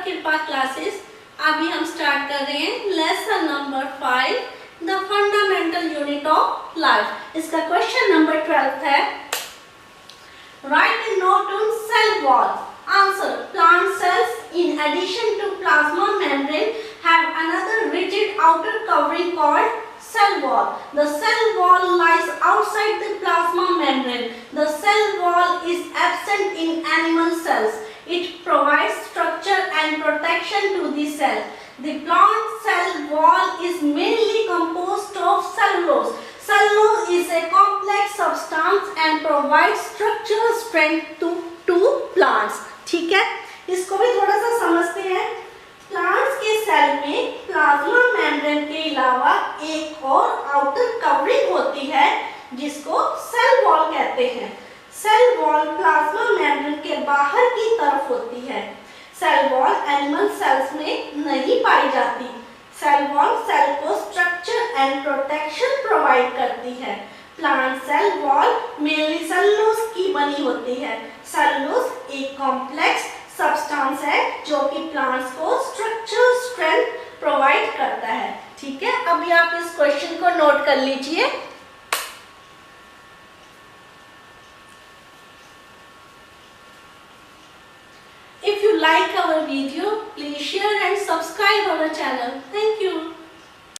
कृपा क्लासेस। अभी हम स्टार्ट कर रहे हैं lesson number 5 the fundamental unit of life. इसका क्वेश्चन नंबर 12 है, write a note on cell wall. Answer, plant cells in addition to plasma membrane have another rigid outer covering called cell wall. The cell wall lies outside the plasma membrane. The cell wall is absent in animal cells. It provides structure and protection to the cell. The plant cell wall is mainly composed of cellulose. Cellulose is a complex substance and provides structural strength to plants. ठीक है, इसको भी थोड़ा सा समझते हैं। Plants के cell में प्लाज्मा मेम्ब्रेन के अलावा एक और आउटर कवरिंग होती है जिसको सेल वॉल कहते हैं। सेल वॉल प्लाज्मा मेम्ब्रेन के बाहर की तरफ होती है। सेल वॉल एनिमल सेल्स में नहीं पाई जाती। सेल वॉल सेल को स्ट्रक्चर एंड प्रोटेक्शन प्रोवाइड करती है। Plant cell wall mainly cellulose की बनी होती है। सेलुलोज एक कॉम्प्लेक्स सब्सटेंस है जो कि प्लांट्स को स्ट्रक्चरल स्ट्रेंथ प्रोवाइड करता है। ठीक है, अभी आप इस क्वेश्चन को नोट कर लीजिए। If you like our video, please share and subscribe our channel. Thank you.